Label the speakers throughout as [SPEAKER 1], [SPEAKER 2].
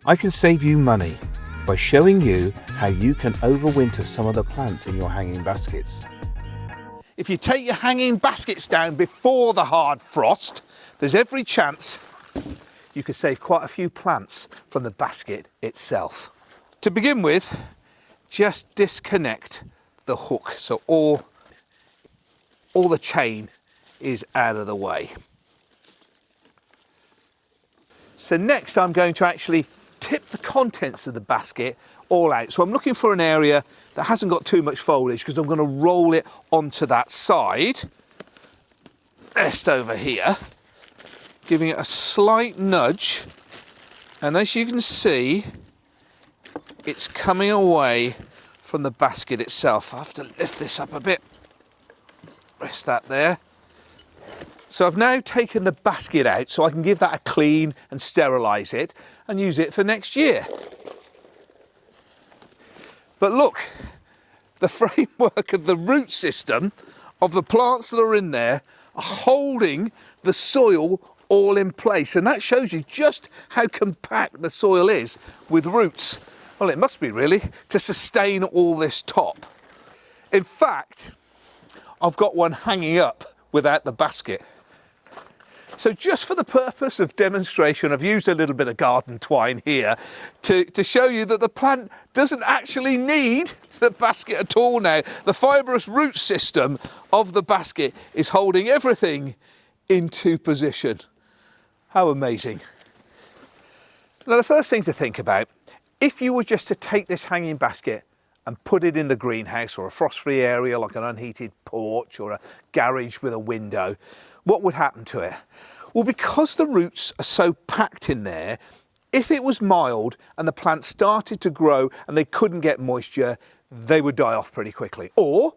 [SPEAKER 1] I can save you money by showing you how you can overwinter some of the plants in your hanging baskets.
[SPEAKER 2] If you take your hanging baskets down before the hard frost, there's every chance you could save quite a few plants from the basket itself. To begin with, just disconnect the hook so all the chain is out of the way. So next I'm going to actually tip the contents of the basket all out. So I'm looking for an area that hasn't got too much foliage because I'm going to roll it onto that side, just over here, giving it a slight nudge, and as you can see, it's coming away from the basket itself. I have to lift this up a bit, rest that there. So I've now taken the basket out so I can give that a clean and sterilise it and use it for next year. But look, the framework of the root system of the plants that are in there are holding the soil all in place, and that shows you just how compact the soil is with roots. Well, it must be really, to sustain all this top. In fact, I've got one hanging up without the basket. So just for the purpose of demonstration, I've used a little bit of garden twine here to show you that the plant doesn't actually need the basket at all now. The fibrous root system of the basket is holding everything into position. How amazing. Now, the first thing to think about, if you were just to take this hanging basket and put it in the greenhouse or a frost-free area like an unheated porch or a garage with a window, what would happen to it? Well, because the roots are so packed in there, if it was mild and the plant started to grow and they couldn't get moisture, they would die off pretty quickly. Or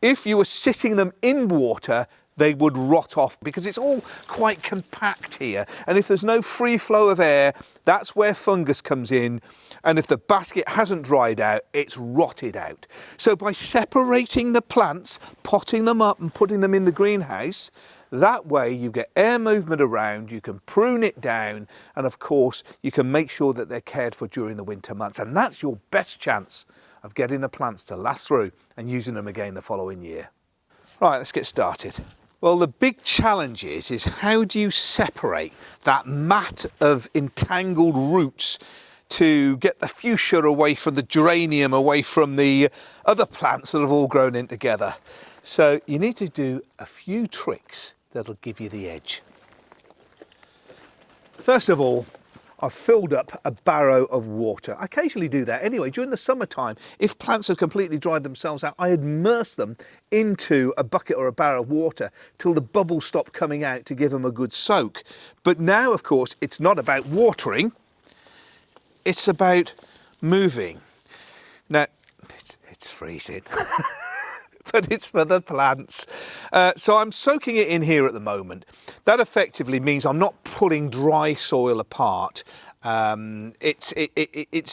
[SPEAKER 2] if you were sitting them in water, they would rot off because it's all quite compact here. And if there's no free flow of air, that's where fungus comes in. And if the basket hasn't dried out, it's rotted out. So by separating the plants, potting them up and putting them in the greenhouse, that way you get air movement around, you can prune it down, and of course you can make sure that they're cared for during the winter months. And that's your best chance of getting the plants to last through and using them again the following year. Right, let's get started. Well, the big challenge is how do you separate that mat of entangled roots to get the fuchsia away from the geranium, away from the other plants that have all grown in together. So you need to do a few tricks that'll give you the edge. First of all, I've filled up a barrow of water. I occasionally do that anyway. During the summertime, if plants have completely dried themselves out, I immerse them into a bucket or a barrel of water till the bubbles stop coming out to give them a good soak. But now, of course, it's not about watering, it's about moving. Now, it's freezing. But it's for the plants. So I'm soaking it in here at the moment. That effectively means I'm not pulling dry soil apart. It's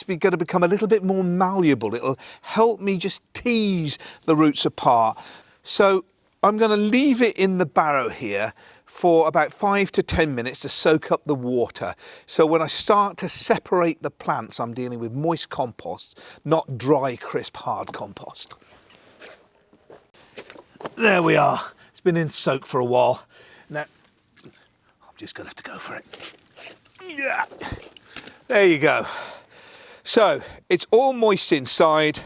[SPEAKER 2] going to become a little bit more malleable. It'll help me just tease the roots apart. So I'm going to leave it in the barrow here for about 5 to 10 minutes to soak up the water. So when I start to separate the plants, I'm dealing with moist compost, not dry, crisp, hard compost. There we are. It's been in soak for a while. Now, I'm just going to have to go for it. Yeah. There you go. So, it's all moist inside.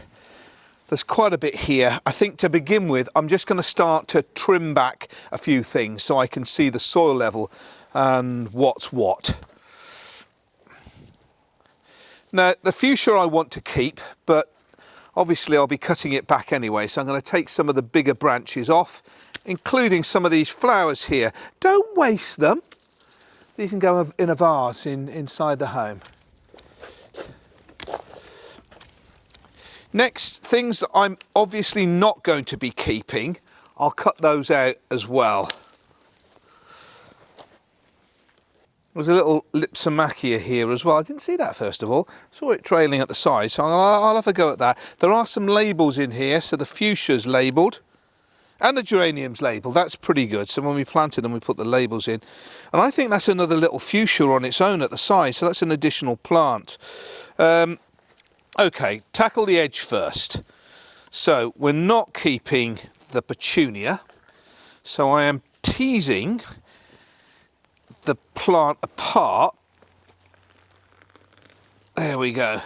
[SPEAKER 2] There's quite a bit here. I think to begin with, I'm just going to start to trim back a few things so I can see the soil level and what's what. Now, the fuchsia I want to keep, but obviously I'll be cutting it back anyway, so I'm going to take some of the bigger branches off, including some of these flowers here. Don't waste them. These can go in a vase inside the home. Next, things that I'm obviously not going to be keeping, I'll cut those out as well. There's a little Lipsomachia here as well. I didn't see that first of all. Saw it trailing at the side, so I'll have a go at that. There are some labels in here, so the fuchsia's labelled. And the geranium's labelled, that's pretty good. So when we planted them, we put the labels in. And I think that's another little fuchsia on its own at the side, so that's an additional plant. Okay, tackle the edge first. So we're not keeping the petunia, so I am teasing the plant apart. There we go.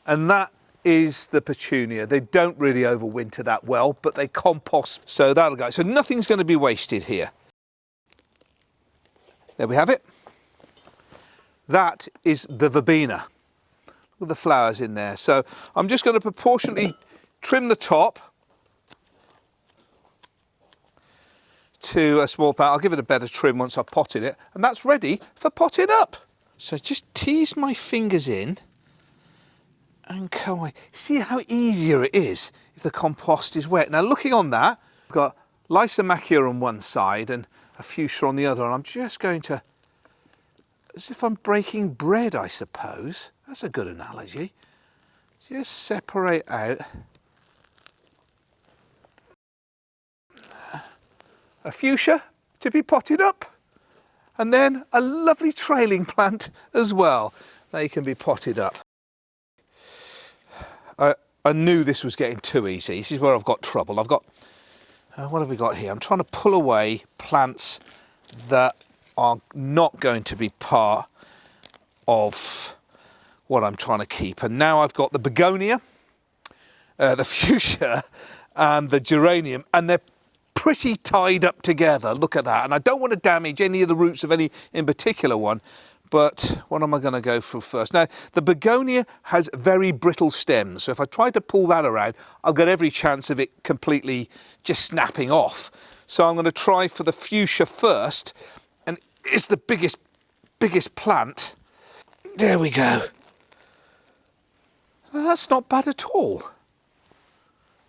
[SPEAKER 2] And that is the petunia. They don't really overwinter that well, but they compost, so that'll go. So nothing's going to be wasted here. There we have it. That is the verbena. Look at the flowers in there. So I'm just going to proportionately trim the top to a small part. I'll give it a better trim once I've potted it, and that's ready for potting up. So just tease my fingers in and come away. See how easier it is if the compost is wet. Now looking on that, I've got Lysomachia on one side and a fuchsia on the other, and I'm just going to, as if I'm breaking bread, I suppose. That's a good analogy. Just separate out a fuchsia to be potted up, and then a lovely trailing plant as well. They can be potted up. I knew this was getting too easy. This is where I've got trouble. I've got, what have we got here? I'm trying to pull away plants that are not going to be part of what I'm trying to keep. And now I've got the begonia, the fuchsia and the geranium, and they're pretty tied up together. Look at that. And I don't want to damage any of the roots of any in particular one, but what am I going to go through first? Now, the begonia has very brittle stems, so if I try to pull that around, I've got every chance of it completely just snapping off. So I'm going to try for the fuchsia first, and it's the biggest plant. There we go. Well, that's not bad at all.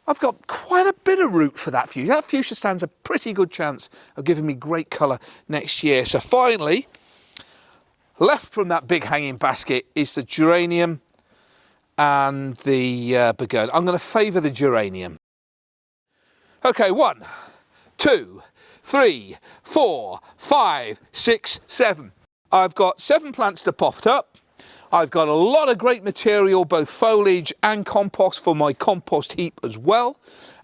[SPEAKER 2] I've got quite a bit of root for that fuchsia. That fuchsia stands a pretty good chance of giving me great colour next year. So finally, left from that big hanging basket is the geranium and the begonia. I'm going to favour the geranium. Okay, 1, 2, 3, 4, 5, 6, 7. I've got 7 plants to pop up. I've got a lot of great material, both foliage and compost for my compost heap as well.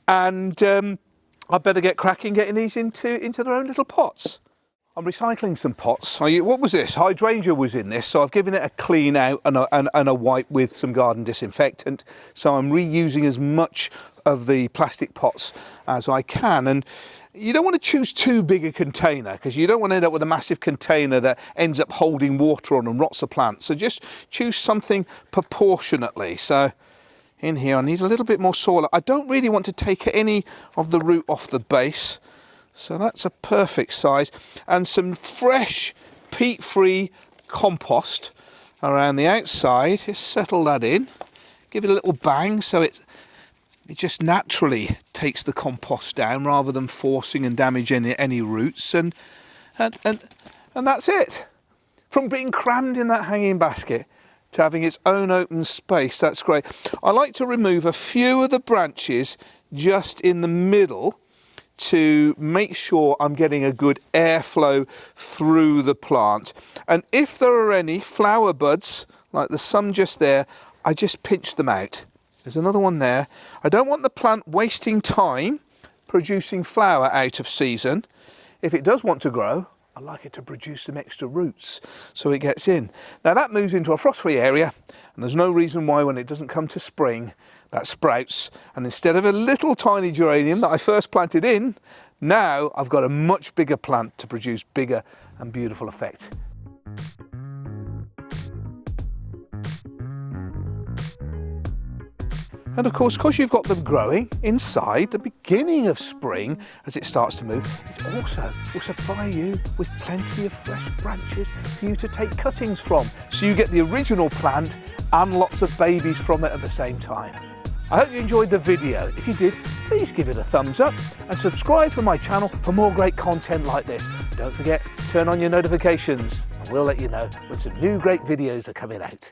[SPEAKER 2] And I better get cracking getting these into their own little pots. I'm recycling some pots. What was this? Hydrangea was in this, so I've given it a clean out and a wipe with some garden disinfectant. So I'm reusing as much of the plastic pots as I can. And you don't want to choose too big a container, because you don't want to end up with a massive container that ends up holding water on and rots the plant. So just choose something proportionately. So in here I need a little bit more soil. I don't really want to take any of the root off the base. So that's a perfect size. And some fresh peat-free compost around the outside. Just settle that in. Give it a little bang so it just naturally takes the compost down rather than forcing and damaging any roots, and that's it. From being crammed in that hanging basket to having its own open space, that's great. I like to remove a few of the branches just in the middle to make sure I'm getting a good airflow through the plant. And if there are any flower buds, like the some just there, I just pinch them out. There's another one there. I don't want the plant wasting time producing flower out of season. If it does want to grow, I like it to produce some extra roots so it gets in. Now that moves into a frost-free area, and there's no reason why when it doesn't come to spring, that sprouts. And instead of a little tiny geranium that I first planted in, now I've got a much bigger plant to produce bigger and beautiful effect. And of course, because you've got them growing inside the beginning of spring, as it starts to move, it also will supply you with plenty of fresh branches for you to take cuttings from. So you get the original plant and lots of babies from it at the same time. I hope you enjoyed the video. If you did, please give it a thumbs up and subscribe to my channel for more great content like this. Don't forget, turn on your notifications and we'll let you know when some new great videos are coming out.